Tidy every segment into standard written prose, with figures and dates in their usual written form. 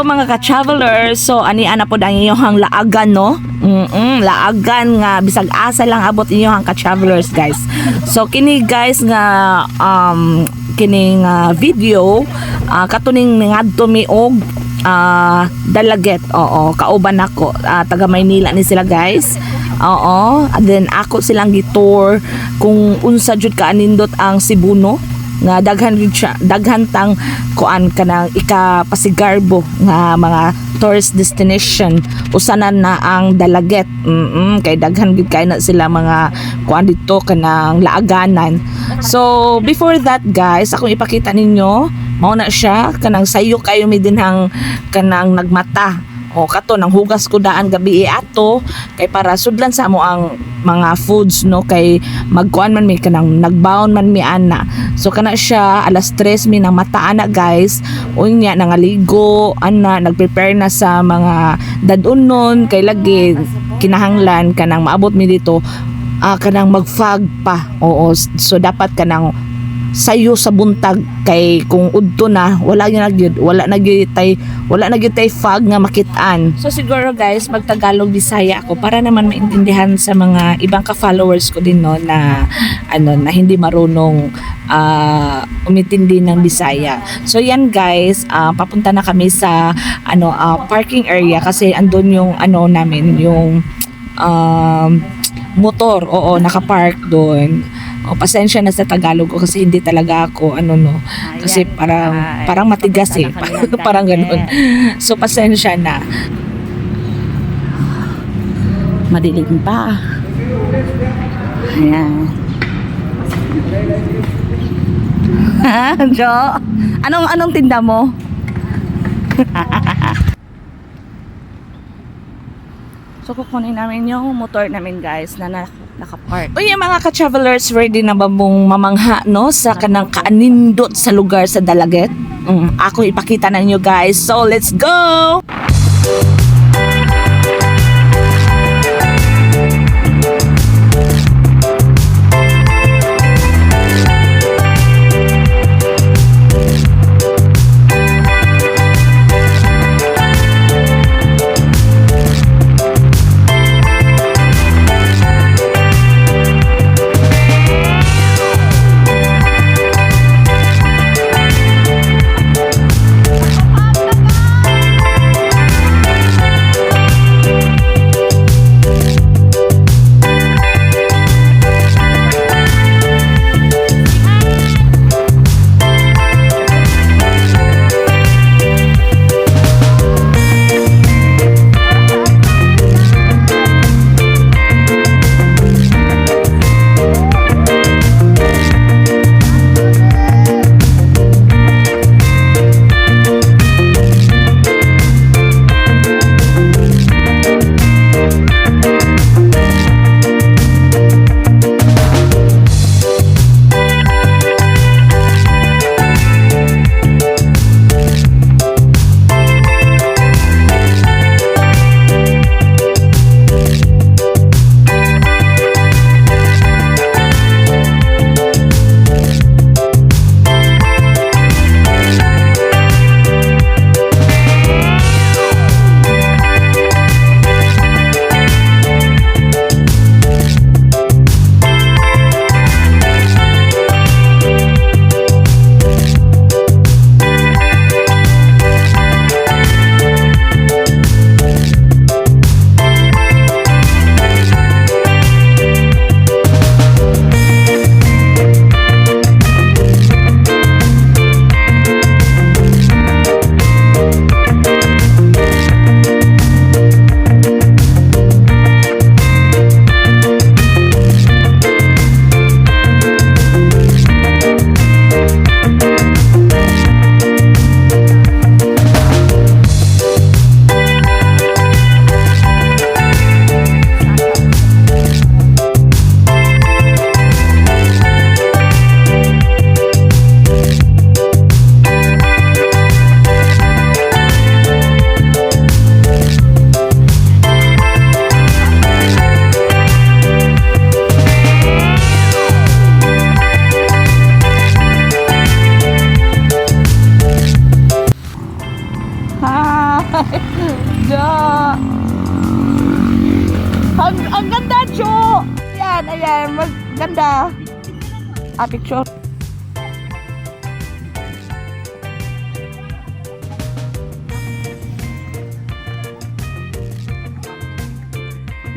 mga ka-travelers. So ani ana po ang inyong laagan no. Laagan nga bisag asa lang abot inyong ka-travelers guys. So kini guys nga kining video katuning ngadto mi og Dalaget. Oo, kauban ako. Taga Maynila ni sila guys. Oo, and then ako silang gitour kung unsa jud ka anindot ang Cebuno nga daghan gid siya, daghan tang kuan kanang ikapasigarbo nga mga tourist destination usanan na ang Dalaget. Kay daghan gid kay na sila mga kuan dito kanang laaganan. So before that guys, akong ipakita ninyo mao na siya kanang sayo kayo mi dinhang kanang nagmata. O kato nang hugas ko daan gabi ato kay para sudlan sa mo ang mga foods no kay magkuan man mi kanang nagbaon man mi ana. So kana siya alas 3 mi nang mata ana guys. Unya nangaligo ana nagprepare na sa mga dadunon kay lagi kinahanglan kanang maabot mi dito kanang magfag pa. Oo, so dapat kanang sayo sa buntag kay kung udto na wala na gyud tay fog nga makitaan. So siguro guys magtagalog Bisaya ako para naman maintindihan sa mga ibang ka-followers ko din no na na hindi marunong umintindi ng Bisaya. So yan guys, papunta na kami sa parking area kasi andun yung namin yung motor. Oo, nakapark doon. O, pasensya na sa Tagalog ko kasi hindi talaga ako kasi parang matigas eh. Parang ganoon. So pasensya na. Madilim pa. Ayan. Jo, anong tinda mo? So kukunin namin yung motor namin guys na nakapark. O yung mga ka-travelers, ready na ba mong mamangha no sa kanang kaanindot sa lugar sa Dalaget? Ako ipakita na nyo guys. So let's go! Ayan, maganda. Ah, picture.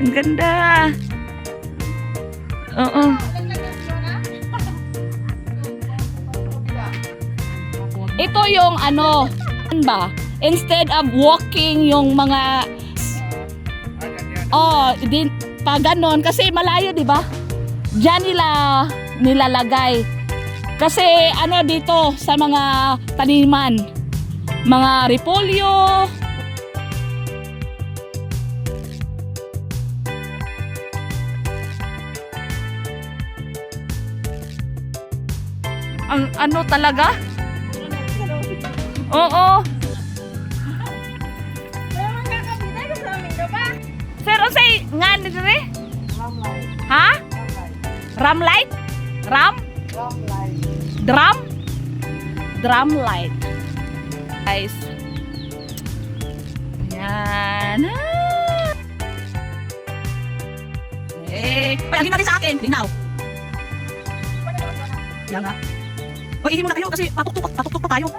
Ang ganda. Oo. Ito yung ano, ba? Instead of walking yung mga din pa ganon kasi malayo, di ba? Diyan nila nilalagay. Kasi ano dito sa mga taniman, mga repolyo, ang ano talaga? Oo. Sir, say nga nito eh? Ha? Ram light? Ram? Drum? Drum light. Guys. Ayan. Payagin natin sa akin. Linaw. Yan nga. O, ihin muna kayo kasi patuktok pa tayo.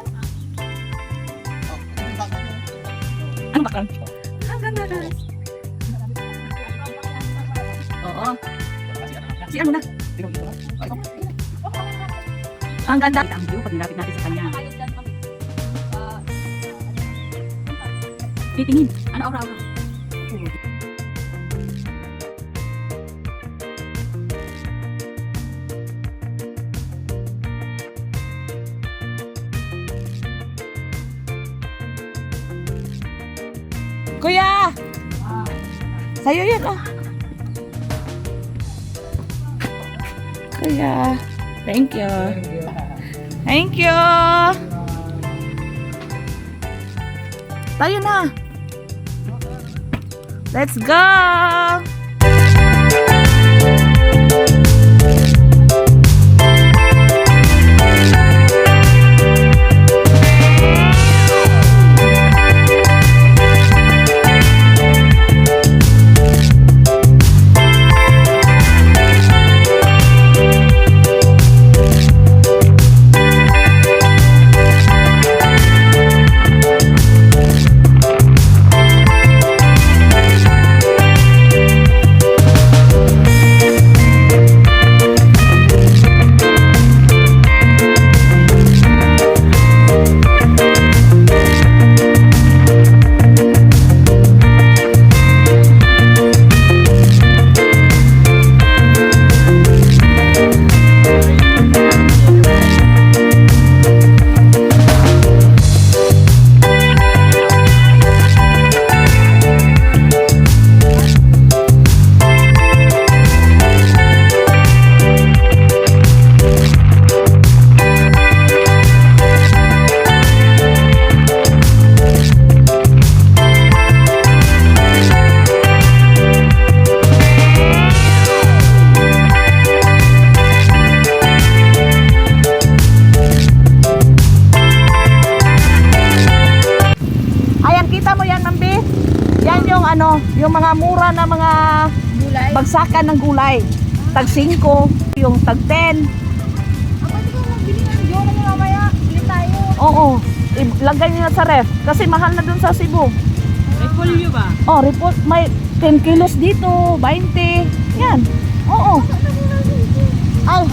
Anong background? Ang ganda guys. Oo. Si ano na? Ang ganda. Ang view pag nilapit natin sa kanya. Titingin. Ano aura-aura? Kuya! Sa'yo yun, oh. Kuya. Thank you. Thank you. Tayo na. Let's go. Yung mga mura na mga gulay, bagsakan ng gulay. Tag 5, yung tag 10. Oo, ilagay niyo na sa ref kasi mahal na dun sa Cebu. Repolyo ba? Oh, report may 10 kilos dito, 20. Yan. Oo. Ay.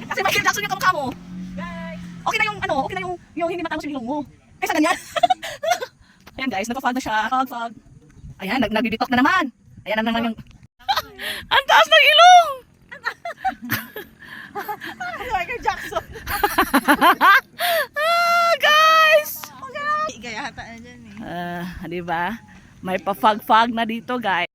Kasi Michael Jackson yung kamukha mo. Okay na yung ano, okay na yung hindi matangos yung ilong mo. Kaysa ganyan. Ayan guys, nagpa-fog na siya. Fog. Ayan, nagbibitok na naman. Ayan na naman yung... Ang taas ng ilong! Michael Jackson. Guys! Kaya hata na dyan eh. Di ba? May pa-fog na dito, guys.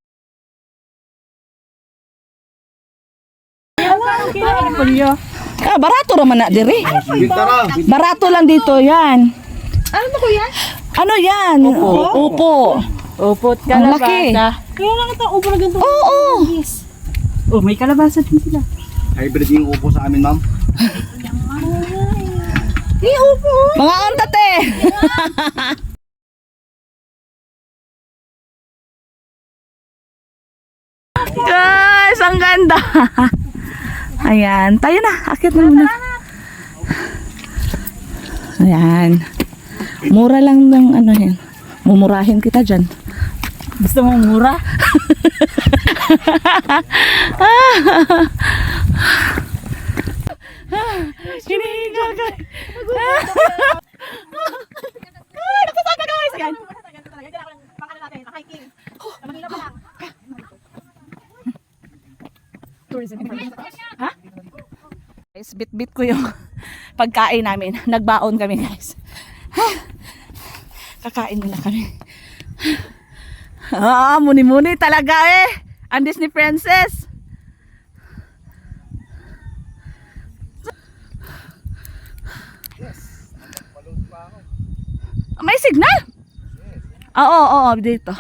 Barato naman na diri. Barato lang dito, yan. Ano ba ko yan? Ano yan? Upo. Upot Ang laki. kalabasa. Kaya lang ito, upo na ganito. Oo. Oh, may kalabasa din sila. Hybrid yung upo sa amin, ma'am. Mga ontate. Guys, ang ganda. Ayan, tayo na. Akit na muna. Ayan. Mura lang ng ano yan. Mumurahin kita dyan. Gusto mo mura? Hinihiga ka. Nagpapag na guys. Ayan. Ha? Guys, bit-bit ko yung pagkain namin. Nagbaon kami guys. Kakain nila kami. Muni-muni talaga eh. Ang Disney princess. May signal? Oo, dito.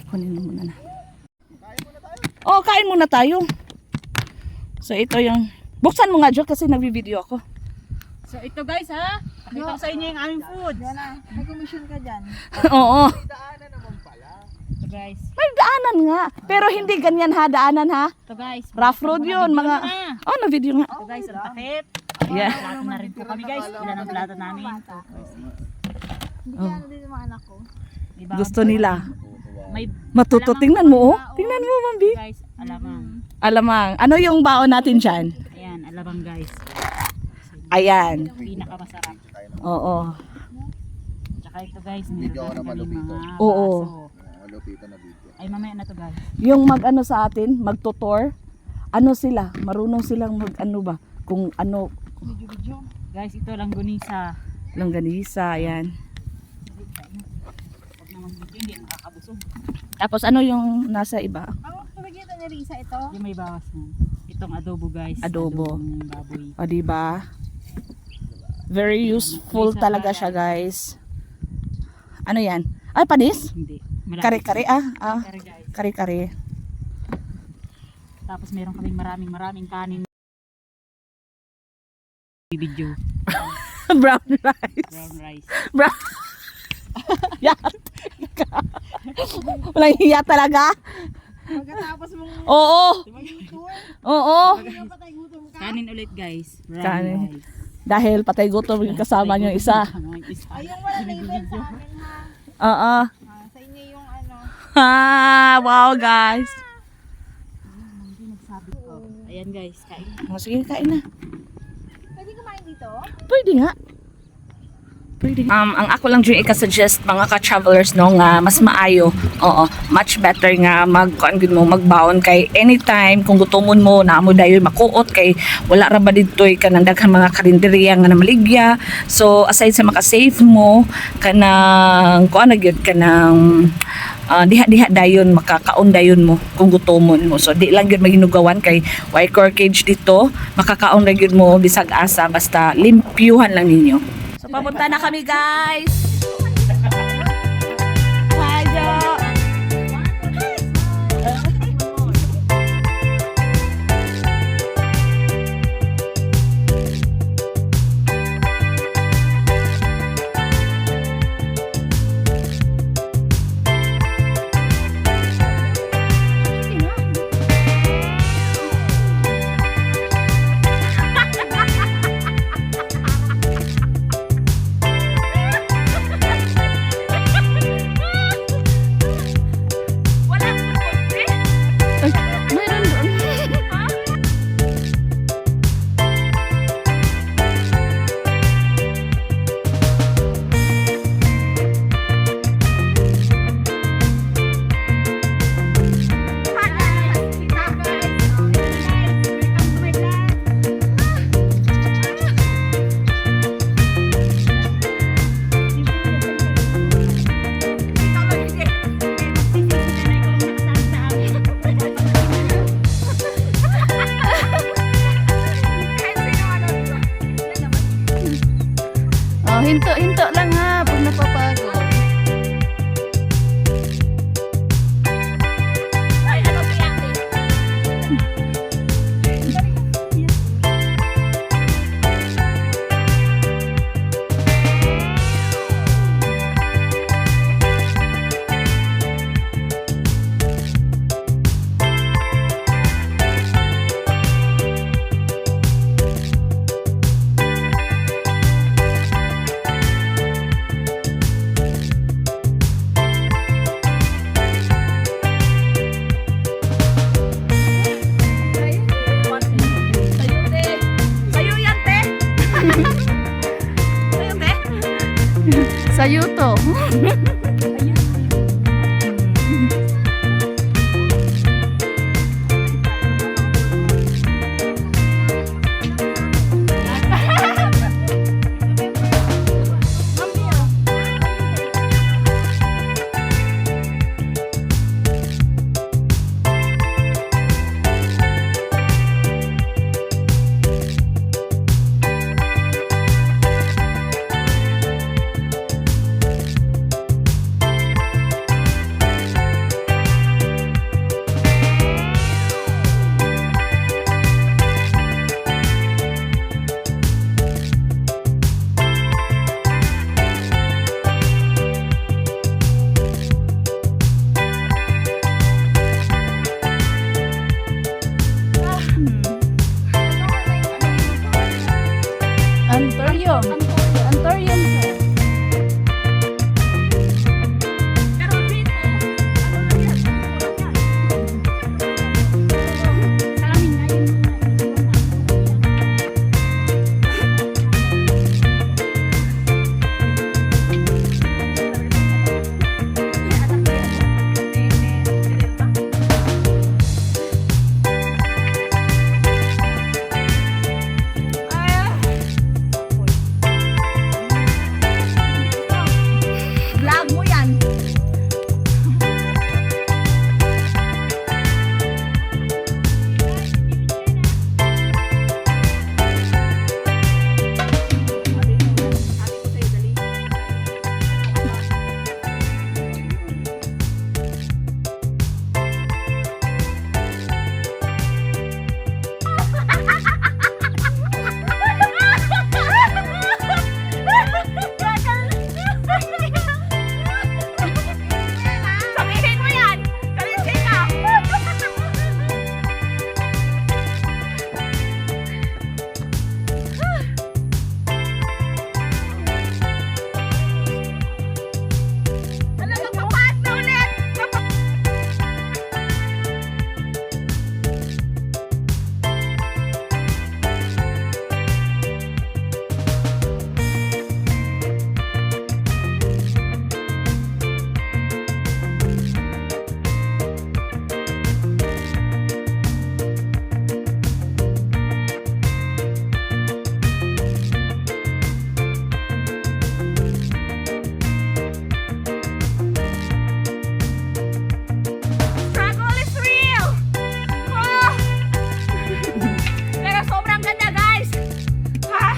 Kunin mo muna na. Kain muna tayo. So ito yung... Buksan mo nga dyan kasi nagbi-video ako. So ito guys ha, pakita ko sa inyo yung aming food. Yan na, may commission ka dyan. Oo. Ito guys. May daanan nga. Pero hindi ganyan ha, daanan ha. Ito guys. Rough road yun. Mga... na-video nga. Ito guys, ang takip. Yeah. Plato na rin po kami guys. Ilan ang plato namin. Hindi kaya ano din yung mga anak ko. Diba? Gusto nila. May Matuto. alamang Tingnan mo oh. baon. Tingnan mo, Mambi. Guys, alamang. Alamang. Ano yung baon natin dyan? Ayan, alamang guys. Ayan. Pinakamasarap. Oo. Tsaka ito guys, Video ko meron naman, kami Lupito. mga Oo. baso. Malupitan na video. Ay mamaya na to guys. Yung mag-ano sa atin, mag-tutor, ano sila? Marunong silang mag-ano ba? Kung ano, Video. Guys, ito lang gunisa. langganisa, ayan. Pag naman video, hindi makakabusog. Tapos ano yung nasa iba? Ang pamagyan ni Risa ito. Yung may bawas mo. Itong adobo guys. Adobo. Adobong baboy. O, diba? Very useful talaga siya, guys. Ano yan? Ay, panis? Hindi. Malaki. Kare-kare, Kare guys. Kare-kare. Tapos meron kaming maraming kanin. Video. Brown rice. Brown rice. Brown. Yan. Walang hiya talaga. Pagkatapos mong Oo. mag-tour, Oo. patay gutom ka. Kanin ulit guys. Brown Kanin. rice. Dahil patay gutom yung kasama niyo isa. Ano, yung isa. Ay, yung wala label sa amin ha. Oo. Sa inyo yung ano. Wow, guys. Hindi nagsabi ko. Ayan guys, kain. Sige, kain na. Pwede kumain dito? Pwede nga. Pwede. Ang ako lang dyan i-suggest mga ka-travelers no nga mas maayo. Oo, much better nga magbaon kay anytime kung gutomon mo na mo dayon makuot kay wala ra ba didtoy kanang daghang mga karinderiya nga namaligya. So aside sa maka-save mo kanang kuan na gyud kanang diha-diha dayon makakaon dayon mo kung gutomon mo. So di lang gyud maginugawan kay why corkage dito makakaon ra gyud mo bisag asa basta limpyuhan lang ninyo. So papunta na kami guys. Hi Jo. Sa YouTube. Antorium. Antorium, sir. Pero dito, ano na yan? Salamin nga yun. Vlog mo yan. Sabihin mo yan! Kalisay ka! Ano, magpapaat na ulit! Struggle is real! Oh! Pero sobrang ganda, guys! Ha?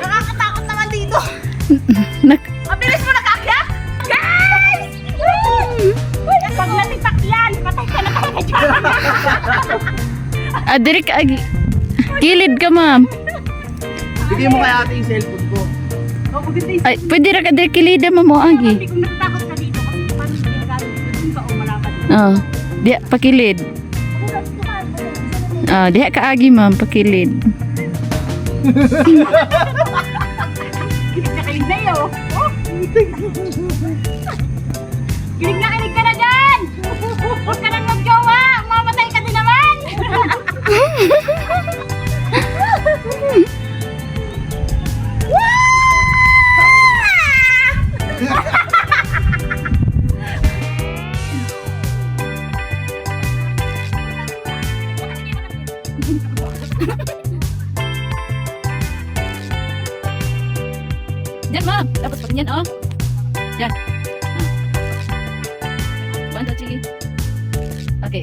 Nakakatakot naman dito. Mabilis mo nakakyat! Guys! Pag natipak yan, patay ka na kayo dyan! Direk, kilid ka, ma'am. Bigyan mo kaya ate yung cellphone ko. Ay, pwede ra ka direk kilid mo mo agi. Hindi ko natatakot ka dito kasi paano hindi nagalit dito ka o malapad. Oh, diha pakilid. Diha ka agi, ma'am, pakilid. Kilig na kilig na yun. Oh. Kilig na kilig ka na dyan! Huwag ka nang mag-jowa! Mamatay ka din naman! Diyan, ma'am. Tapos pati yan, oh. Diyan. Bantu, sige. Okay.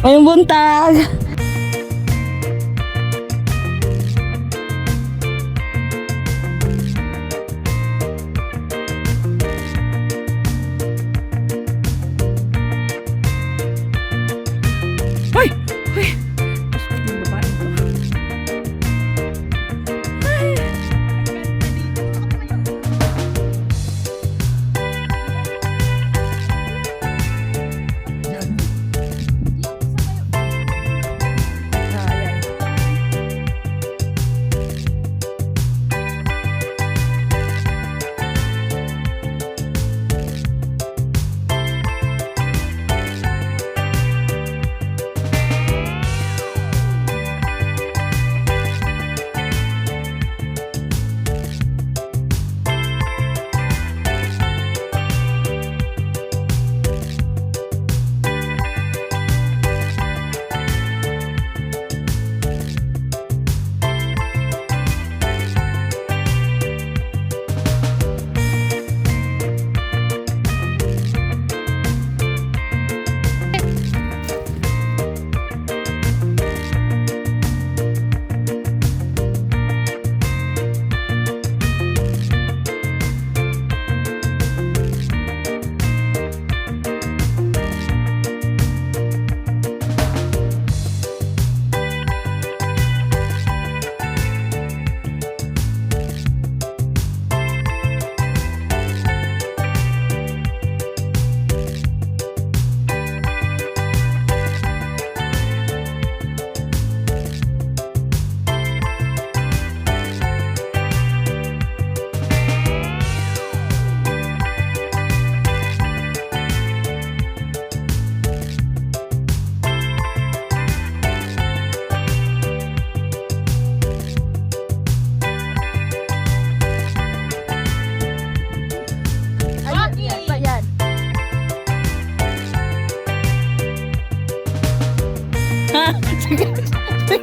May buntag. Hoy! Hoy! Yung babae ko.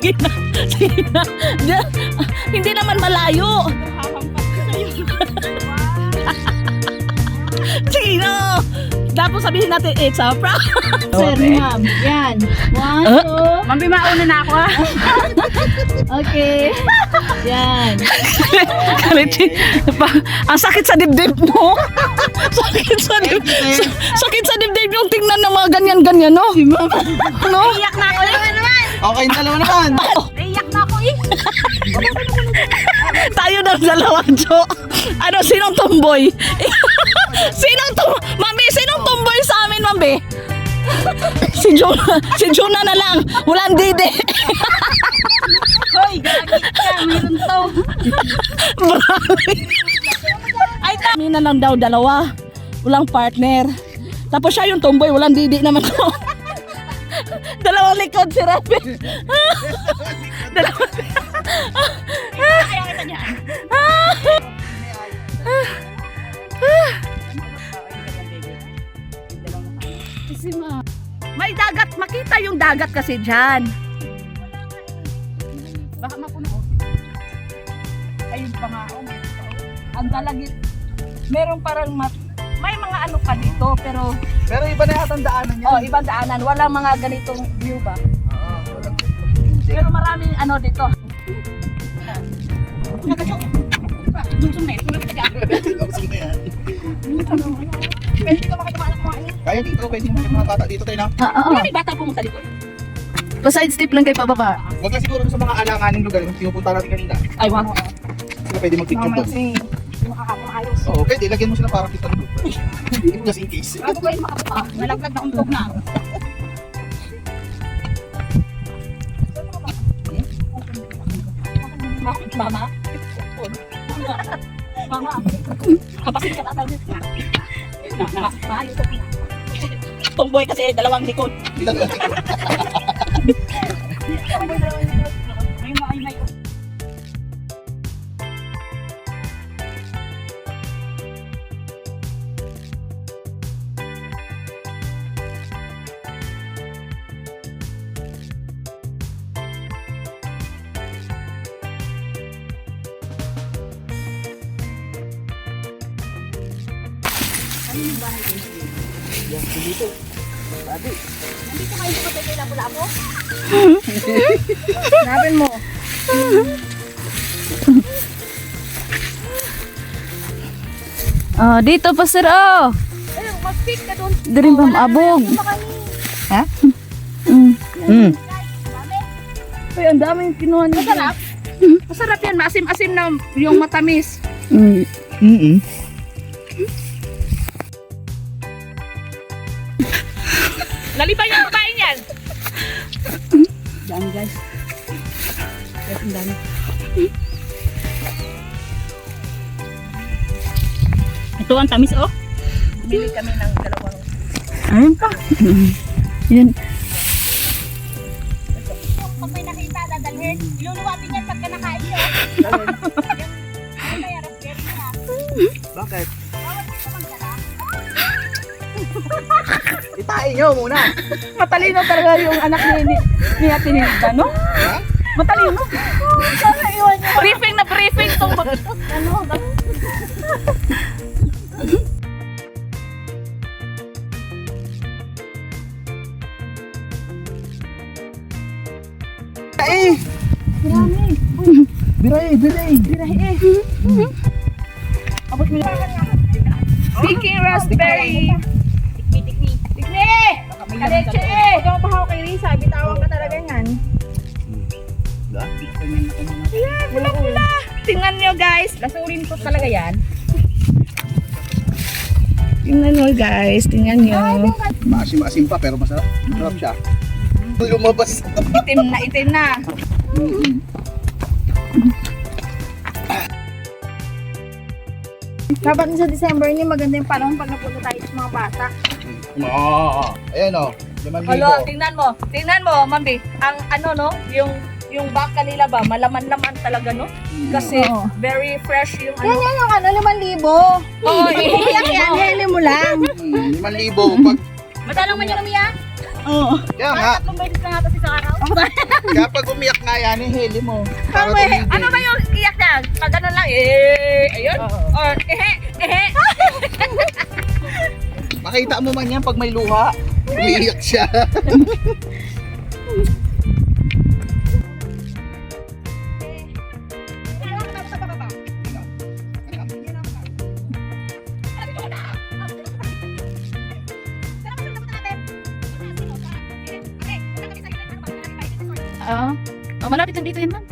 Sige na. Sige na. Hindi naman malayo. Sige na. Tapos sabihin natin, it's a prank. Sir, ma'am. Yan. 1, 2. Mami, mauna na ako ah. Okay. Yan. Ang sakit sa dibdib mo. Sakit sa dibdib. Sakit sa dibdib yung tingnan ng mga ganyan-ganyan, no? No? Iyak na ako naman. Okay, yung dalawa naman. Iyak na ako eh. Tayo na dalawa, Jo. Ano, sinong tomboy? Sinong tomboy? Mami, sinong tomboy sa amin, Mami? Si Jonah na lang. Walang dide. Hoy, gagit ka. Meron to. Ay, kami na lang daw dalawa. Walang partner. Tapos siya yung tomboy, walang didi naman ko. Dalawang likod si Rafi. Dalawang Kaya kita niya. Kasi ma'am. May dagat, makita yung dagat kasi dyan. Baka mapuno. Ayun pa nga, oh, meron pa, oh. Ang dalagit. Meron parang may mga ano pa dito, pero Pero iba na yata ang daanan niya. ibang daanan. Walang mga ganitong view ba? Walang Pero maraming ano dito. Dusong na yun. Tulog ka dyan. Pwede ka makatumaan ng kumain. Kaya dito, pwede mo mga bata dito tayo na. Oo. May bata pumunta dito. Pa-side step lang kayo pababa. Huwag lang siguro sa mga alanganing lugar yung pinupunta natin kanina. Ay, wow. Sila pwede mag-picture doon. Hindi makakamaayos. Oo, pwede. Lagyan mo sila parang kita doon. Just in case. Ako ba yung makakapa? Nalaglag na untog na. Mama? Mama? Kapasin ka tatawin. Maayos sa pina. Tomboy kasi dalawang likod. May Nandito kayo sa patay na pula mo? Hanapin mo. Dito pa sir, oh. Ayun, mag-pick ka doon. Dari ba maabog? Ha? Uy, ang daming kinuha niya. Masarap. Masarap yan. Maasim-asim na yung matamis. Naliban yung babae niyan. Dami guys. Guys, ang dami. Ito ang tamis, oh. Bili kami ng dalawang. Ayun pa. Yun. Pag may nakita, dadalhin. Iluluwatin yan pagka nakain niyo. Ano kaya, raspberry na? Bakit? Bawal dito magdala. Itain nyo muna. Matalino talaga yung anak ni Ate Nilda, no? Matalino. Sana iwan niyo. Briefing na briefing tong ano. Eh! Biray! Speaking raspberry. Tikmi! Kaleche! Huwag kang mapahaw kay Risa. Bitawan ka talaga yan. Pula-pula. Tingnan nyo guys. Lasurin ko talaga yan. Tingnan nyo guys. Tingnan nyo. Maasim-asim pa pero masarap. Masarap siya. Lumabas. Itim na. Dapat sa December niyo maganda yung panahon pag napunta tayo sa mga bata. Oo. Ayan o. 5,000. Hala, tingnan mo, Mambi. Ang ano no, yung baka nila ba, malaman-laman talaga no? Kasi Oo. very fresh yung Yan ano. yan yung ano, 5,000. Oo, Iyak yan, heli mo lang. 5,000. Pag, Madalang man yung umiyak. kaya nga, Tatlong beses na nga ito sa araw. kapag umiyak nga yan, heli mo. Para Ano ba yung iyak niya? Pag ano lang, ayun. Or, Makita mo man yan pag may luha. Umiiyak siya. malapit lang dito yan, ma'am.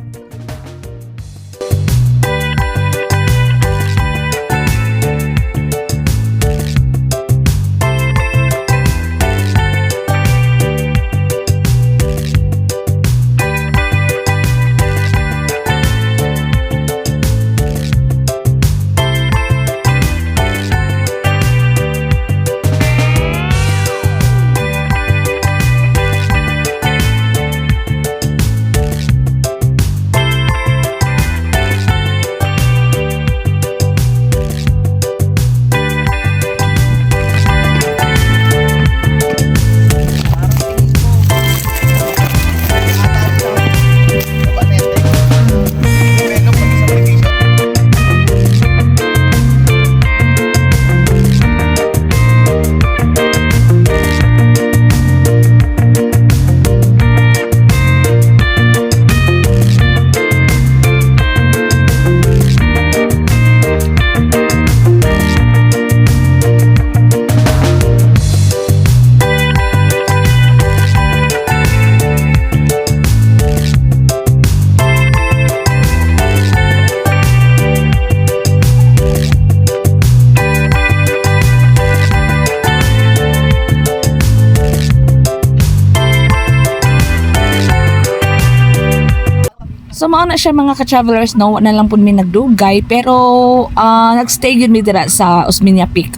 So mao na siya mga ka-travelers no, na lang pud mi nagdugay pero nagstay gyud mi dira sa Osmeña Peak.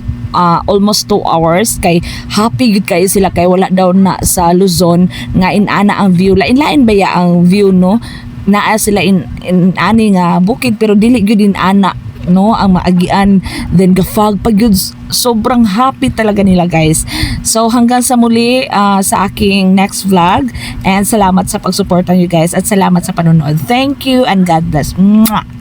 Almost 2 hours kay happy gud kayo sila kay wala daw na sa Luzon nga inana ang view, lain-lain ba ya ang view no, naa sila in ani nga bukid pero dili gyud inana no ang maagian, then gafag pag yun, sobrang happy talaga nila guys. So hanggang sa muli sa aking next vlog, and salamat sa pagsuporta nyo guys at salamat sa panonood. Thank you and God bless. Mwah!